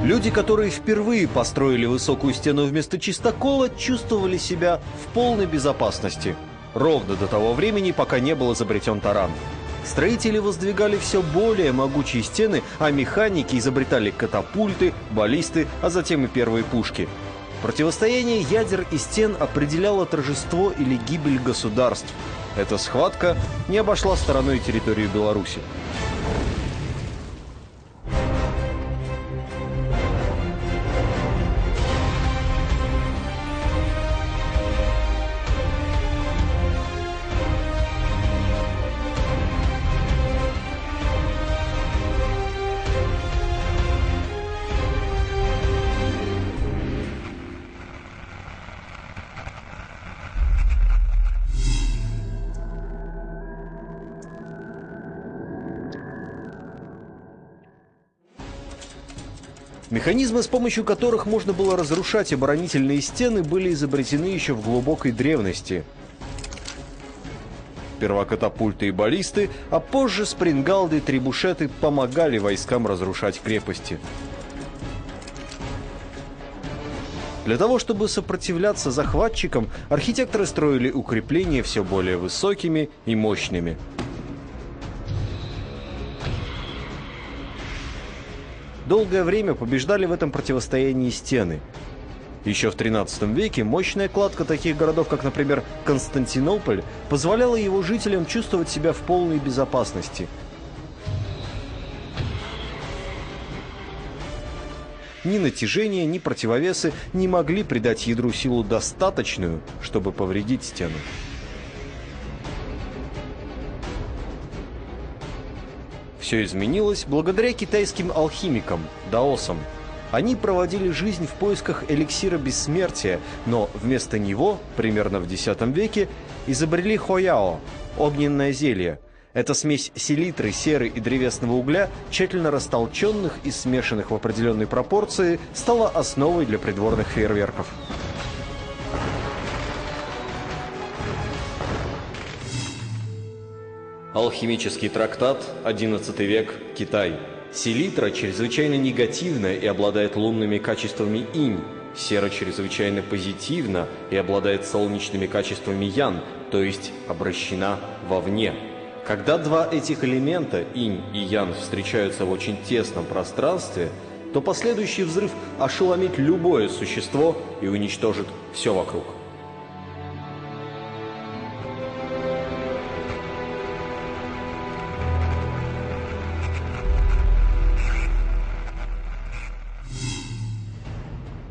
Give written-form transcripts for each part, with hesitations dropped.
Люди, которые впервые построили высокую стену вместо чистокола, чувствовали себя в полной безопасности. Ровно до того времени, пока не был изобретен таран. Строители воздвигали все более могучие стены, а механики изобретали катапульты, баллисты, а затем и первые пушки. Противостояние ядер и стен определяло торжество или гибель государств. Эта схватка не обошла стороной территорию Беларуси. Механизмы, с помощью которых можно было разрушать оборонительные стены, были изобретены еще в глубокой древности. Сперва катапульты и баллисты, а позже спрингалды и трибушеты помогали войскам разрушать крепости. Для того, чтобы сопротивляться захватчикам, архитекторы строили укрепления все более высокими и мощными. Долгое время побеждали в этом противостоянии стены. Еще в XIII веке мощная кладка таких городов, как, например, Константинополь, позволяла его жителям чувствовать себя в полной безопасности. Ни натяжение, ни противовесы не могли придать ядру силу достаточную, чтобы повредить стену. Все изменилось благодаря китайским алхимикам, даосам. Они проводили жизнь в поисках эликсира бессмертия, но вместо него, примерно в X веке, изобрели хояо – огненное зелье. Это смесь селитры, серы и древесного угля, тщательно растолченных и смешанных в определенной пропорции, стала основой для придворных фейерверков. Алхимический трактат, XI век, Китай. Селитра чрезвычайно негативна и обладает лунными качествами инь. Сера чрезвычайно позитивна и обладает солнечными качествами ян, то есть обращена вовне. Когда два этих элемента, инь и ян, встречаются в очень тесном пространстве, то последующий взрыв ошеломит любое существо и уничтожит все вокруг.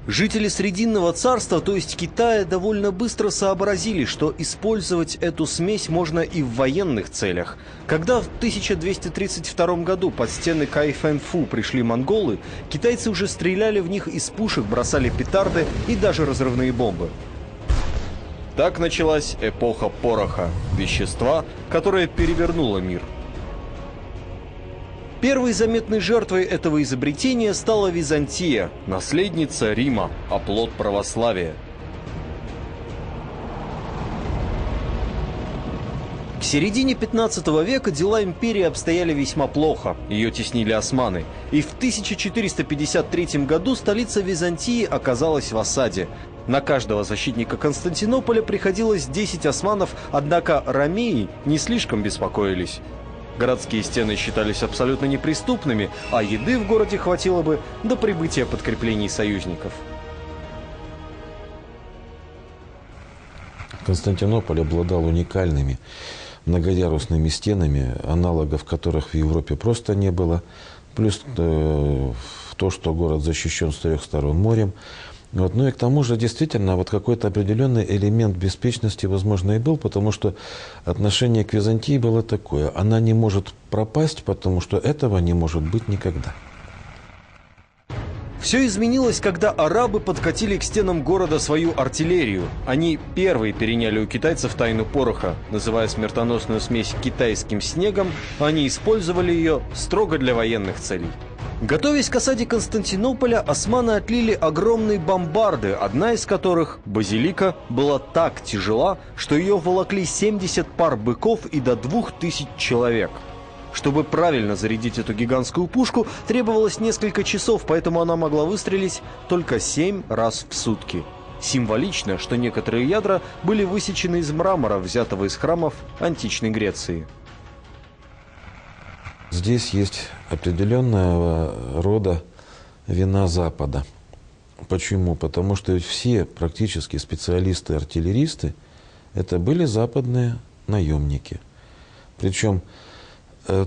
Жители Срединного царства, то есть Китая, довольно быстро сообразили, что использовать эту смесь можно и в военных целях. Когда в 1232 году под стены Кайфэнфу пришли монголы, китайцы уже стреляли в них из пушек, бросали петарды и даже разрывные бомбы. Так началась эпоха пороха, вещества, которое перевернуло мир. Первой заметной жертвой этого изобретения стала Византия, наследница Рима, оплот православия. К середине 15 века дела империи обстояли весьма плохо, ее теснили османы, и в 1453 году столица Византии оказалась в осаде. На каждого защитника Константинополя приходилось 10 османов, однако ромеи не слишком беспокоились. Городские стены считались абсолютно неприступными, а еды в городе хватило бы до прибытия подкреплений союзников. Константинополь обладал уникальными многоярусными стенами, аналогов которых в Европе просто не было. Плюс то, что город защищен с 3 сторон морем. Вот. Ну и к тому же, действительно, вот какой-то определенный элемент беспечности, возможно, и был, потому что отношение к Византии было такое. Она не может пропасть, потому что этого не может быть никогда. Все изменилось, когда арабы подкатили к стенам города свою артиллерию. Они первые переняли у китайцев тайну пороха. Называя смертоносную смесь китайским снегом, они использовали ее строго для военных целей. Готовясь к осаде Константинополя, османы отлили огромные бомбарды, одна из которых, базилика, была так тяжела, что ее волокли 70 пар быков и до 2000 человек. Чтобы правильно зарядить эту гигантскую пушку, требовалось несколько часов, поэтому она могла выстрелить только 7 раз в сутки. Символично, что некоторые ядра были высечены из мрамора, взятого из храмов античной Греции. Здесь есть определенного рода вина Запада. Почему? Потому что все практически специалисты-артиллеристы это были западные наемники. Причем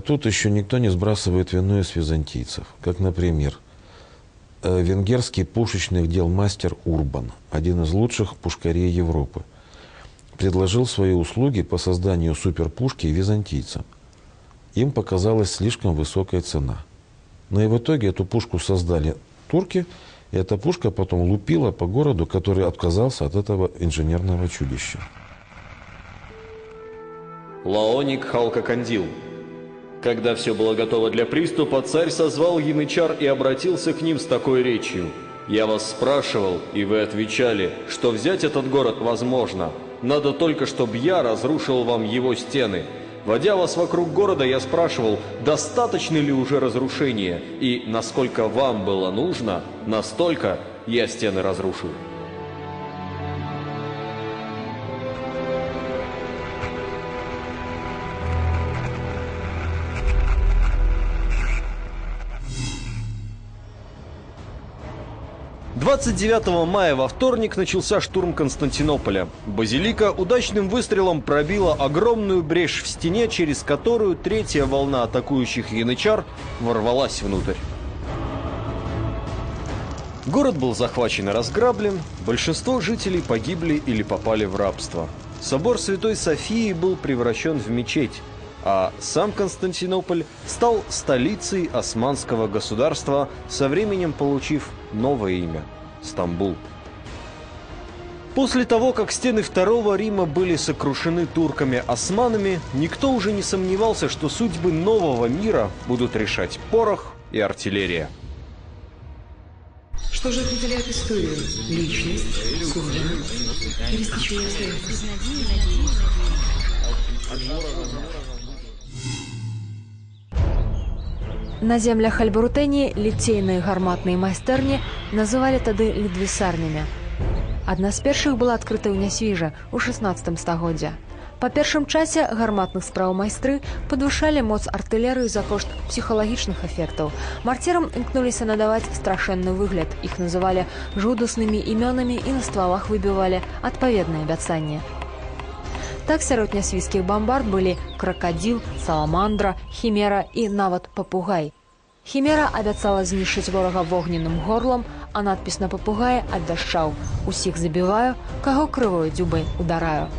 тут еще никто не сбрасывает вину из византийцев. Как, например, венгерский пушечных дел мастер Урбан, один из лучших пушкарей Европы, предложил свои услуги по созданию суперпушки византийцам. Им показалась слишком высокая цена. Но и в итоге эту пушку создали турки, и эта пушка потом лупила по городу, который отказался от этого инженерного чудища. Лаоник Халкокандил. Когда все было готово для приступа, царь созвал янычар и обратился к ним с такой речью. «Я вас спрашивал, и вы отвечали, что взять этот город возможно. Надо только, чтобы я разрушил вам его стены. Водя вас вокруг города, я спрашивал, достаточно ли уже разрушения, и насколько вам было нужно, настолько я стены разрушу». «29 мая во вторник начался штурм Константинополя. Базилика удачным выстрелом пробила огромную брешь в стене, через которую третья волна атакующих янычар ворвалась внутрь. Город был захвачен и разграблен, большинство жителей погибли или попали в рабство. Собор Святой Софии был превращен в мечеть, а сам Константинополь стал столицей османского государства, со временем получив новое имя – Стамбул. После того, как стены Второго Рима были сокрушены турками-османами, никто уже не сомневался, что судьбы нового мира будут решать порох и артиллерия. Что же определяет историю? Личность, судьба или стечение обстоятельств? На землях Альбарутэнії ліцейныя гарматныя майстэрні называлі тады лідвісарнямі. Адна з першых была адкрыта ў Нясвіжа ў 16 стагоддзя. Па першым часе гарматных спраў майстры падвышалі моц артылерыі за кошт псіхалагічных эфектаў. Марцірам імкнуліся надаваць страшэнны выгляд. Іх называлі жудаснымі імёнамі і на ствалах выбівалі адпаведныя абяцанні. Так сярод нясвійскіх бамбард былі кракадзіл, саламандра, хімера і нават папугай. Хімера абяцала знішчыць ворага вогненным горлам, а надпіс на папугаі абвяшчаў: «Усіх забіваю, каго крывой дзюбай удараю».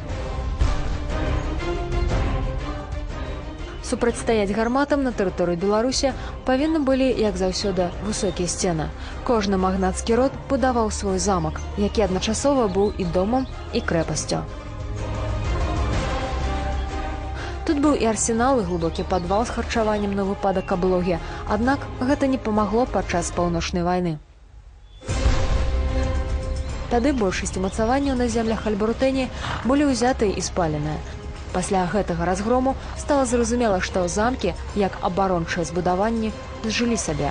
Супрацьстаяць гарматам на тэрыторыі Беларусі павінны былі, як заўсёды, высокія сцены. Кожны магнацкі род будаваў свой замак, які адначасова быў і домам, і крэпасцю. Тут быў і арсенал, і глыбокі падвал з харчаваннем на выпадак аблогі, аднак гэта не памагло падчас паўночнай вайны. Тады большасць умацаванняў на землях Альбарутэнії былі ўзятыя і спаленыя. Пасля гэтага разгрому стала зразумела, што замкі, як абарончыя збудаванні, зжылі сабе.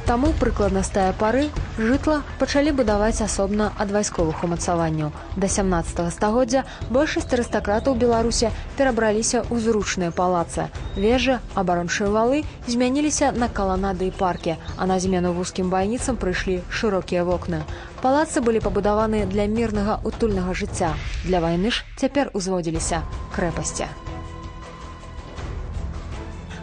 Таму прыкладна з тае пары жытла пачалі будаваць асобна ад вайсковых умацаванняў. Да 17 стагоддзя большасць арыстакратаў Беларусі перабраліся ў зручныя палацы. Вежы, абарончыя валы змяніліся на каланады і паркі, а на змену вузкім байніцам прыйшлі шырокія вокны. Палацы былі пабудаваны для мірнага утульнага жыцця. Для вайны ж цяпер узводзіліся крэпасці.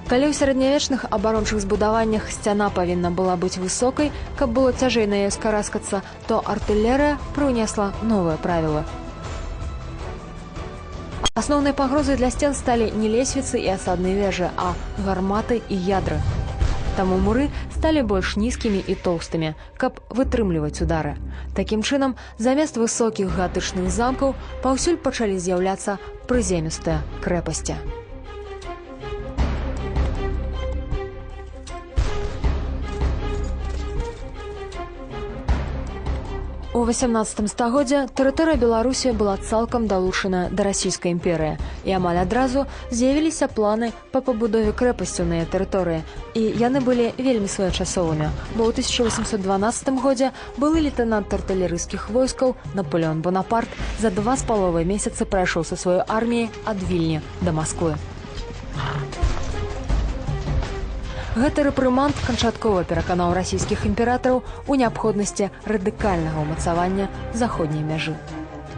Калі ў сярэднявечных абарончых збудаваннях сцяна павінна была быць высокай, каб было цяжэй на яе скараскацца, то артылерыя прыўнесла новыя правілы. Асноўнай пагрозай для сцен сталі не лесвіцы і асадныя вежы, а гарматы і ядры. Таму муры сталі больш нізкімі і тоўстымі, каб вытрымліваць удары. Такім чынам, замест высокіх гатычных замкаў паўсюль пачалі з'яўляцца прыземістыя крэпасці. У 18 стагоддзя тэрыторыя Беларусі была цалкам далучана да расійскай імперыі, і амаль адразу з'явіліся планы па пабудове крэпасцяў на яе тэрыторыі, і яны былі вельмі своечасовымі, бо ў 1812 годзе былы лейтэнант артылерыйскіх войскаў Наполеон Бонапарт за 2,5 месяцы прайшоў са сваёй арміяй ад Вільні да Масквы. Гэты рэпрыманд канчаткова пераканаў расійскіх імператараў у неабходнасці радыкальнага ўмацавання заходняй мяжы.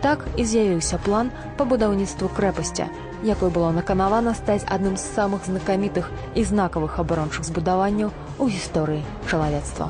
Так і з'явіўся план па будаўніцтву крэпасці, якой было наканавана стаць адным з самых знакамітых і знакавых абарончых збудаванняў у гісторыі чалавецтва.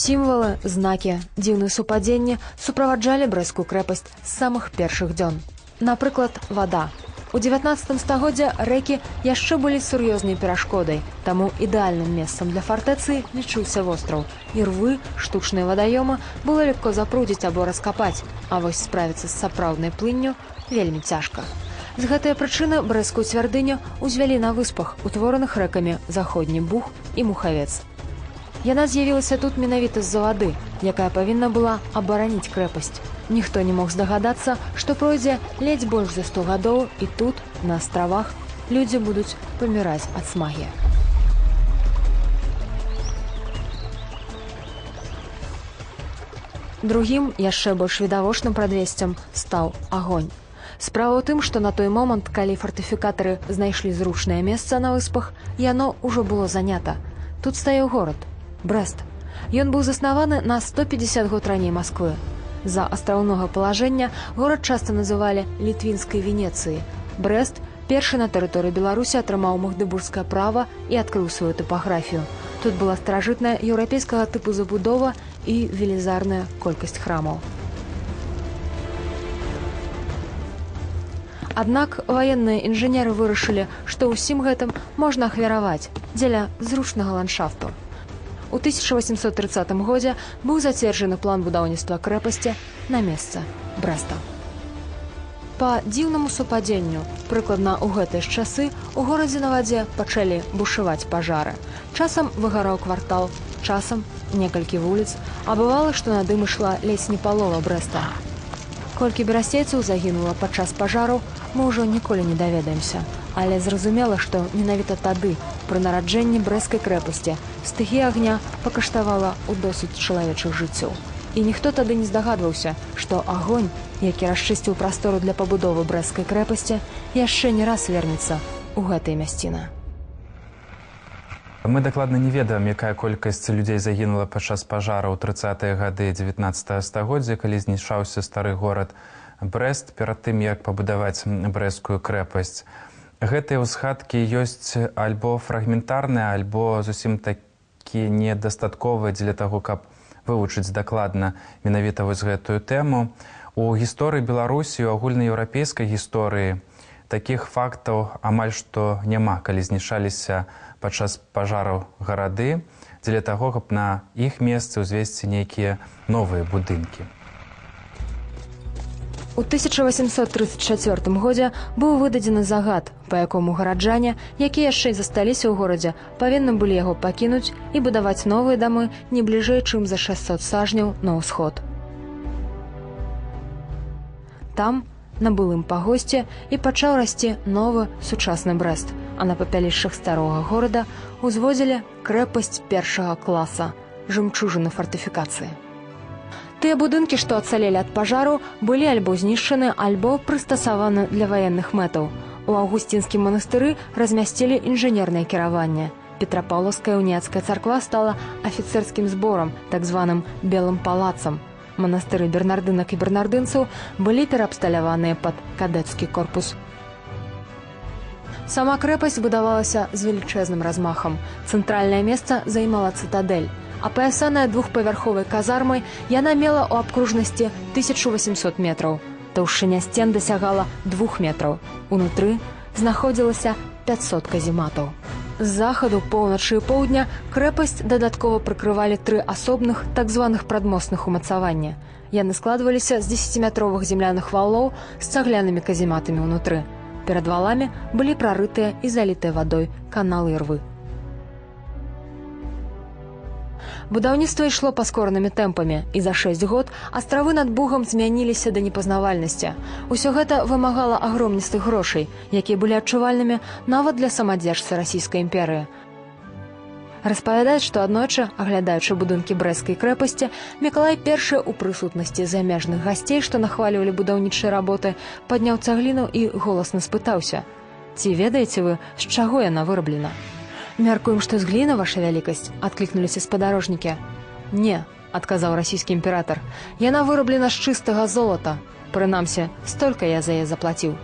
Сімвалы, знакі, дзіўныя супадзенні суправаджалі брэсцкую крэпасць з самых першых дзён. Напрыклад, вада. У 19 стагоддзя рэкі яшчэ былі сур'ёзнай перашкодай, таму ідэальным месцам для фартэцы лічыўся востраў. І рвы, штучныя вадаёмы было легко запрудзіць або раскапаць, а вось справіцца з сапраўднай плынню вельмі цяжка. З гэтай прычыны брэсцкую цвярдыню ўзвялі на выспах, утвораных рэкамі Заходні Буг і Мухавец. Яна з'явілася тут менавіта з-за вады, якая павінна была абараніць крэпасць. Ніхто не мог здагадацца, што пройдзе ледзь больш за 100 гадоў, і тут, на астравах, людзі будуць паміраць ад смагі. Другім, яшчэ больш відавочным прадвесцем стаў агонь. Справа ў тым, што на той момант, калі фартыфікатары знайшлі зручнае месца на выспах, яно ўжо было занята. Тут стаяў горад Брэст. Ён быў заснаваны на 150 год раней Масквы. З-за астраўнога палажэння горад часта называлі літвінскай Венецыяй. Брэст першы на тэрыторыі Беларусі атрымаў магдыбургскае права і адкрыў сваю тапаграфію. Тут была старажытная еўрапейскага тыпу забудова і велізарная колькасць храмаў. Аднак ваенныя інжынеры вырашылі, што ўсім гэтым можна ахвяраваць дзеля зручнага ландшафту. У 1830 годзе быў зацверджаны план будаўніцтва крэпасці на месца Брэста. Па дзіўнаму супадзенню, прыкладна ў гэтыя ж часы у горадзе на вадзе пачалі бушаваць пажары. Часам выгараў квартал, часам некалькі вуліц, а бывала, што над ім ішла ледзь не палова Брэста. Колькі берасцейцаў загінула падчас пажараў, мы ўжо ніколі не даведаемся. Але зразумела, што менавіта тады, пры нараджэнні брэсцкай крэпасці, стыхія агня пакаштавала ў досыць чалавечых жыццёў. І ніхто тады не здагадваўся, што агонь, які расчысціў прастору для пабудовы брэсцкай крэпасці, яшчэ не раз вернецца ў гэтай мясціны. Мы дакладна не ведаем, якая колькасць людзей загінула падчас пажара ў 30-е гады 19 стагоддзя, калі знішчаўся стары горад Брэст перад тым, як пабудаваць брэсцкую крэпасць. Гэтыя ўзгадкі ёсць альбо фрагментарныя, альбо зусім такі недастатковыя дзеля таго, каб вывучыць дакладна менавіта вось гэтую тэму. У гісторыі Беларусі, у агульнаеўрапейскай гісторыі такіх фактаў амаль што няма, калі знішчаліся падчас пажараў гарады, дзеля таго, каб на іх месцы ўзвесці нейкія новыя будынкі. У 1834 годзе быў выдадзены загад, па якому гараджане, якія яшчэ засталіся ў горадзе, павінны былі яго пакінуць і будаваць новыя дамы не бліжэй, чым за 600 сажняў на ўсход. Там, на былым пагосце, і пачаў расці новы сучасны Брэст, а на папялішчах старога горада узводзілі крэпасць першага класа, жэмчужыны фартыфікацыі. Тыя будынкі, што ацалелі ад пажару, былі альбо знішчаны, альбо прыстасаваны для ваенных мэтаў. У аўгусцінскім манастыры размясцілі інжынернае кіраванне. Петрапаўлаўская уніяцкая царква стала афіцэрскім зборам, так званым белым палацам. Манастыры бернардынак і бернардынцаў былі пераабсталяваныя пад кадэцкі корпус. Сама крэпасць будавалася з велічэзным размахам. Цэнтральнае месца займала цытадэль. Апаясаная двухпавярховай казармай, яна мела ў абкружнасці 1800 метраў. Таўшчыня сцен дасягала 2 метраў. Унутры знаходзілася 500 казематаў. З захаду, поўначы і поўдня крэпасць дадаткова прыкрывалі 3 асобных так званых прадмостных умацавання. Яны складваліся з 10-метровых земляных валоў з цаглянымі казематамі ўнутры. Перад валамі былі прарытыя і залітыя вадой каналы і рвы. Будаўніцтва ішло паскоранымі тэмпамі, і за 6 год астравы над Бугам змяніліся да непазнавальнасці. Усё гэта вымагала агромністых грошай, якія былі адчувальнымі нават для самадзержцы расійскай імперыі. Распавядаюць, што аднойчы, аглядаючы будынкі брэсцкай крэпасці, Мікалай I у прысутнасці замежных гасцей, што нахвалівалі будаўнічыя работы, падняў цагліну і голасна спытаўся: «Ці ведаеце вы, з чаго яна выраблена?» «Мяркуем, што з гліны, ваша вялікасць», – адклікнуліся спадарожнікі. «Не», – адказаў расійскі імператар, – «яна выраблена з чыстага золата. Прынамсі, столькі я за яе заплаціў».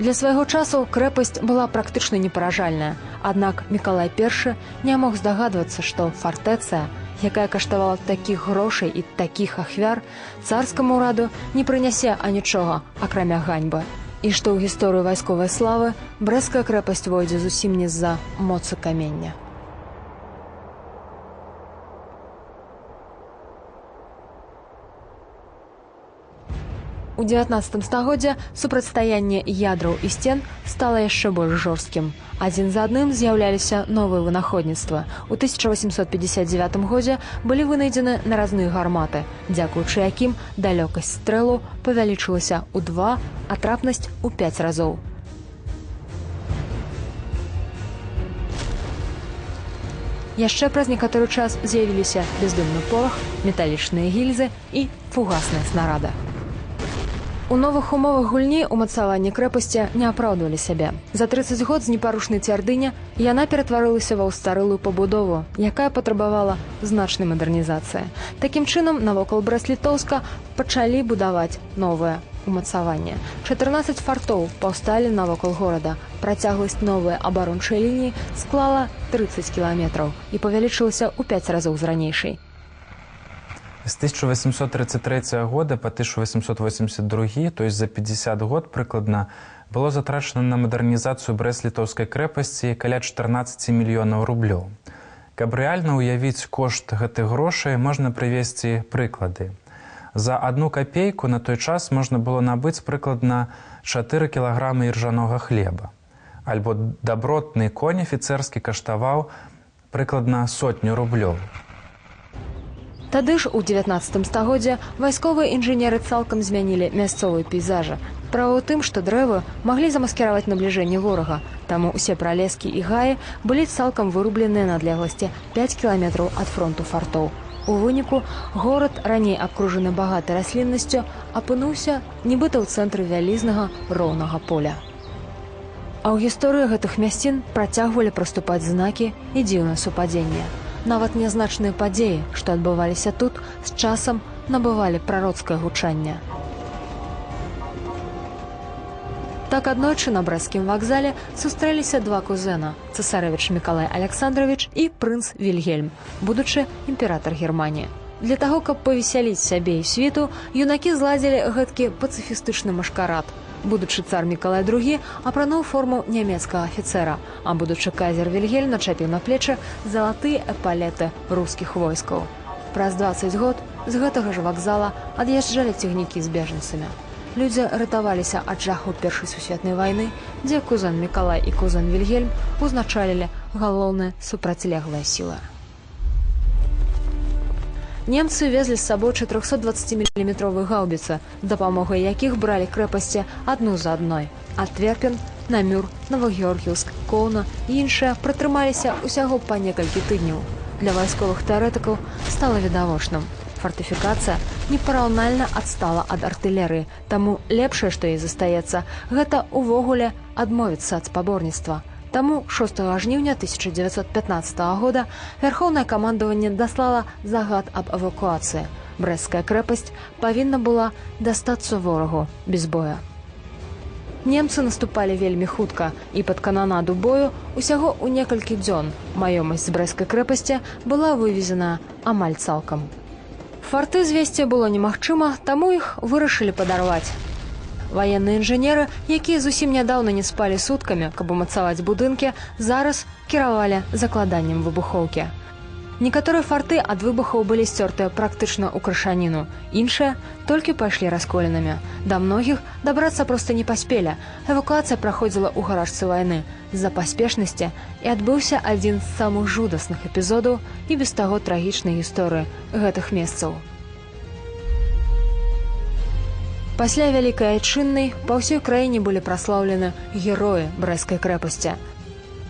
Для свайго часу крэпасць была практычна непаражальная, аднак Мікалай I не мог здагадвацца, што фартэцыя, якая каштавала такіх грошай і такіх ахвяр, царскаму ўраду не прынясе анічога, акрамя ганьбы. І што ў гісторыю вайсковай славы брэсцкая крэпасць войдзе зусім не з-за моцы камення. У 19 стагоддзі супрацьстаянне ядраў і сцен стала яшчэ больш жорсткім. Адзін за адным з'яўляліся новыя вынаходніцтвы. У 1859 годзе былі вынайдзены наразныя гарматы, дзякуючы якім далёкасць стрэлу павялічылася ў 2, а трапнасць у 5 разоў. Яшчэ праз некаторы час з'явіліся бездымны порах, металічныя гільзы і фугасныя снарады. У новых умовах гульні умацаванні крэпасці не апраўдвалі сябе. За 30 год з непарушнай цвярдыні яна ператварылася ва ўстарылую пабудову, якая патрабавала значнай мадэрнізацыі. Такім чынам, навокал Брэст-Літоўска пачалі будаваць новае умацаванне. 14 фартоў паўсталі навокал горада. Працягласць новай абарончай лініі склала 30 кіламетраў і павялічылася ў 5 разоў з ранейшай. З 1833 года по 1882, то есть за 50 год прыкладна, было затрачана на мадэрнізацыю Брэст-Літоўскай крэпасці каля 14 мільёнаў рублёў. Каб рэальна ўявіць кошт гэтых грошай, можна прывесці прыклады. За 1 капейку на той час можна было набыць прыкладна 4 кілаграмы іржанога хлеба. Альбо дабротны конь афіцэрскі каштаваў прыкладна 100 рублёў. Тады ж у 19 стагоддзі вайсковыя інжынеры цалкам змянілі мясцовыя пейзажы. Справа ў тым, што дрэвы маглі замаскіраваць набліжэнне ворага, таму ўсе пралескі і гаі былі цалкам вырубленыя на адлегласці 5 кіламетраў ад фронту фартоў. У выніку горад, раней абкружаны багатай расліннасцю, апынуўся нібыта ў цэнтры вялізнага роўнага поля. А ў гісторыі гэтых мясцін працягвалі праступаць знакі і дзіўнае супадзенне. Нават нязначныя падзеі, што адбываліся тут, з часам набывалі прароцкае гучанне. Так аднойчы на брэсцкім вакзале сустрэліся 2 кузэна – цэсарэвіч Мікалай Александрович і прынц Вільгельм, будучы імператар Германіі. Для таго, каб павесяліць сябе і світу, юнакі зладзілі гэткі пацыфістычны машкарад. Будучы цар Мікалай II апрануў форму нямецкага афіцэра, а будучы кайзер Вільгельм начапіў на плечы залатыя эпалеты рускіх войскаў. Праз 20 год з гэтага ж вакзала ад'язджалі цягнікі з бежанцамі. Людзі ратаваліся ад жаху Першай сусветнай вайны, дзе кузен Мікалай і кузен Вільгельм узначалілі галоўныя супрацьлеглыя сілы. Немцы везлі з сабой 420-міліметровыя гаўбіцы, дапамогай якіх бралі крэпасці адну за адной. Антверпен, Намюр, Новагеоргіўск, Коўна і іншыя пратрымаліся ўсяго па некалькі тыдняў. Для вайсковых тэарэтыкаў стала відавочным. Фартыфікацыя непараўнальна адстала ад артылерыі, таму лепшае, што ёй застаецца, гэта ўвогуле адмовіцца ад спаборніцтва. Таму 6 жніўня 1915 года Вярхоўнае камандаванне даслала загад аб эвакуацыі. Брэсцкая крэпасць павінна была дастацца ворагу без боя. Немцы наступалі вельмі хутка, і пад кананаду бою усяго ў некалькі дзён маёмасць з брэсцкай крэпасці была вывезена амаль цалкам. Фарты звесці было немагчыма, таму іх вырашылі падарваць. Ваенныя інжынеры, якія зусім нядаўна не спалі суткамі, каб умацаваць будынкі, зараз кіравалі закладаннем выбухоўкі. Некаторыя фарты ад выбухаў былі сцёртыя практычна ў крашаніну, іншыя толькі пайшлі расколінамі. Да многіх дабрацца проста не паспелі. Эвакуацыя праходзіла ў гарачцы вайны з-за паспешнасці і адбыўся адзін з самых жудасных эпізодаў і без таго трагічнай гісторыі гэтых месцаў. Пасля Вялікай Айчыннай па ўсёй краіне былі праслаўлены героі Брэсцкай крэпасці.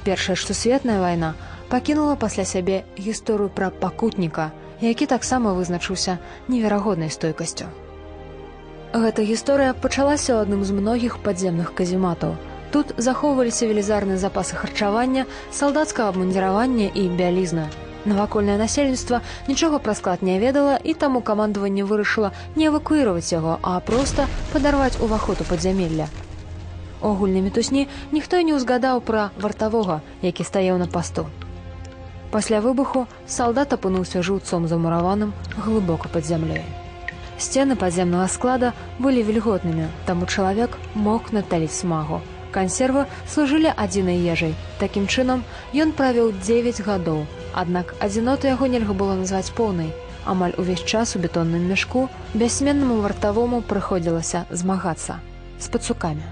Першая ж сусветная вайна пакінула пасля сябе гісторыю пра пакутніка, які таксама вызначыўся неверагоднай стойкасцю. Гэта гісторыя пачалася ў адным з многіх падземных казематаў. Тут захоўваліся велізарныя запасы харчавання, салдацкага абмундзіравання і бялізна. Навакольнае насельніцтва нічога пра склад не ведала, і таму камандаванне вырашыла не эвакуіраваць яго, а проста падарваць уваход у падзямелля. У агульнай мітусні ніхто і не ўзгадаў пра вартавога, які стаяў на пасту. Пасля выбуху салдат апынуўся жыўцом замураваным глыбока пад зямлёй. Сцены падземнага склада былі вільготнымі, таму чалавек мог наталіць смагу. Кансервы служылі адзінай ежай. Такім чынам, ён правіў 9 гадоў, аднак адзіноту яго нельга было назваць поўнай. Амаль увесь час у бетонным мяшку бяссменнаму вартавому прыходзілася змагацца з пацукамі.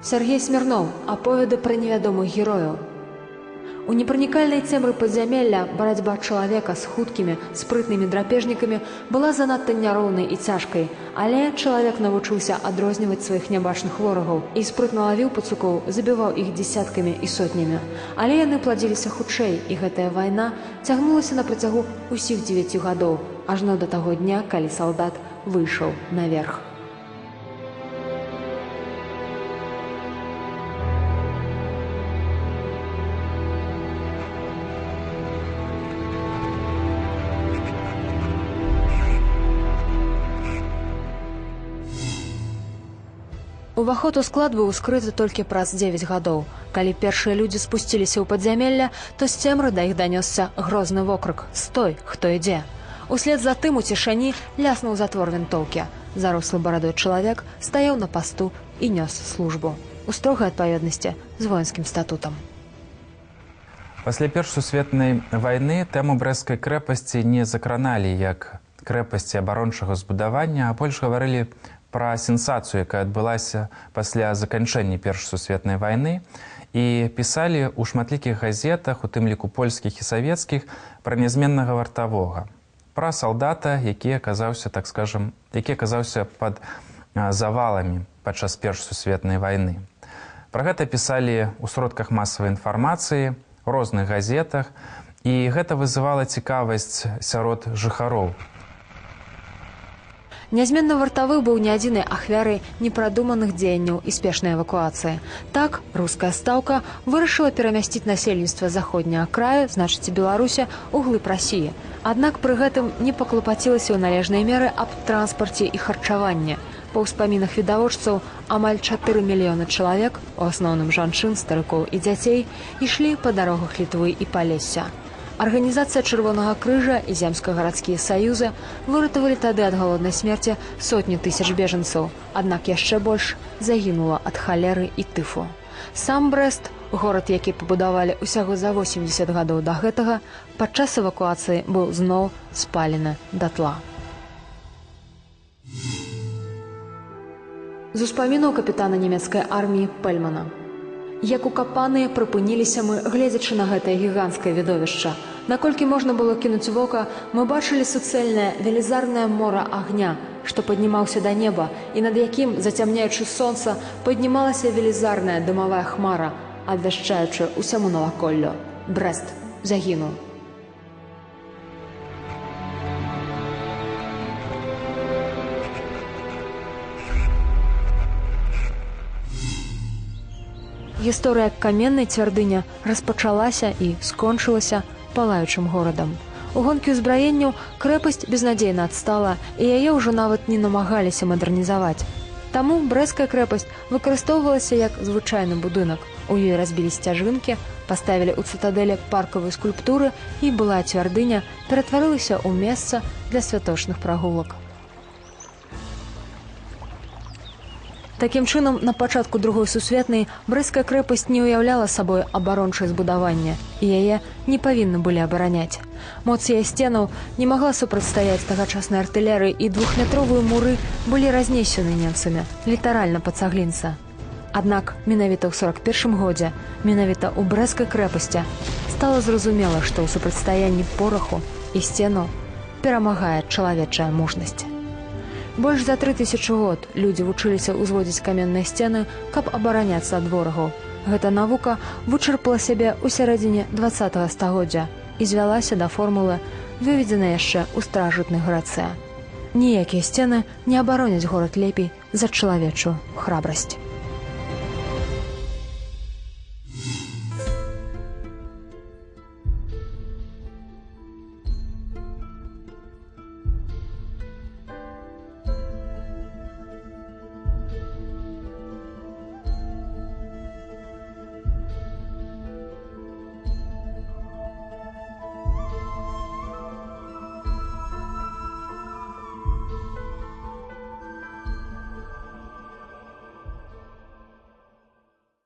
Сергей Смірноў. Аповеды пра невядомых герояў. У непранікальнай цемры падзямелля барацьба чалавека з хуткімі, спрытнымі драпежнікамі была занадта няроўнай і цяжкай, але чалавек навучыўся адрозніваць сваіх нябачных ворагаў і спрытна лавіў пацукоў, забіваў іх дзесяткамі і сотнямі. Але яны пладзіліся хутчэй, і гэтая вайна цягнулася на працягу ўсіх 9 гадоў, ажно да таго дня, калі салдат выйшаў наверх. Уваход у склад быў скрыты толькі праз 9 гадоў. Калі першыя людзі спусціліся ў падзямелля, то з цемры да іх данёсся грозны вокрык: «Стой, хто ідзе!». Услед за тым у цішыні ляснуў затвор вінтоўкі. Зарослы барадой чалавек стаяў на пасту і нёс службу у строгай адпаведнасці з воінскім статутам. Пасля Першай сусветнай вайны тэму Брэсцкай крэпасці не закраналі як крэпасці абарончага збудавання, а больш гаварылі пра сенсацыю, якая адбылася пасля заканчэння Першай сусветнай вайны, і пісалі ў шматлікіх газетах, у тым ліку польскіх і савецкіх, пра нязменнага вартавога, пра салдата, які аказаўся, так скажам, пад заваламі падчас Першай сусветнай вайны. Пра гэта пісалі ў сродках масавай інфармацыі, у розных газетах, і гэта вызывала цікавасць сярод жыхароў. Нязменны вартавы быў не адзінай ахвярай непрадуманых дзеянняў і спешнай эвакуацыі. Так, руская стаўка вырашыла перамясціць насельніцтва заходняга краю, значыць Беларусі, у глыб Расіі. Аднак пры гэтым не паклапацілася ў належнай меры аб транспарце і харчаванні. Па ўспамінах відавочцаў, амаль 4 мільёны чалавек, у асноўным жанчын, старыкоў і дзяцей, ішлі па дарогах Літвы і Палесся. Арганізацыя Чырвонага крыжа і земска-гарадскія саюзы выратавалі тады ад галоднай смерці сотні тысяч бежанцаў, аднак яшчэ больш загінула ад халеры і тыфу. Сам Брэст, горад, які пабудавалі ўсяго за 80 гадоў да гэтага, падчас эвакуацыі быў зноў спалены датла. З успамінаў капітана нямецкай арміі Пэльмана. Як укапаныя прыпыніліся мы, гледзячы на гэтае гіганцкае відовішча. Наколькі можна было кінуць вока, мы бачылі суцэльнае велізарнае мора агня, што паднімаўся да неба, і над якім, зацямняючы сонца, паднімалася велізарная дымавая хмара, абвяшчаючы ўсяму наваколлю: Брэст загінуў. Гісторыя каменнай цвярдыня распачалася і скончылася палаючым горадам. У гонкі ўзбраенняў крэпасць безнадзейна адстала, і яе ўжо нават не намагаліся мадэрнізаваць. Таму Брэсцкая крэпасць выкарыстоўвалася як звычайны будынак. У ёй разбілі сцяжынкі, паставілі ў цытадэлі паркавыя скульптуры, і былая цвярдыня ператварылася ў месца для святочных прагулак. Такім чынам, на пачатку другой сусветнай брэсцкая крэпасць не ўяўляла сабой абарончае збудаванне, і яе не павінны былі абараняць. Моц яе сценаў не магла супрацьстаяць тагачаснай артылерыі, і двухметровыя муры былі разнесены немцамі, літаральна пад цаглінца. Аднак менавіта ў 41 годзе, менавіта ў брэсцкай крэпасці стала зразумела, што ў супрацьстаянні пораху і сцену перамагае чалавечая мужнасць. Больш за 3000 год людзі вучыліся ўзводзіць каменныя сцены, каб абараняцца ад ворагаў. Гэта навука вычарпала сябе ў сярэдзіне 20-го стагоддзя і звялася да формулы, выведзенай яшчэ ў старажытнай Грэцыі. Ніякія сцены не абароняць горад лепей за чалавечую храбрасць.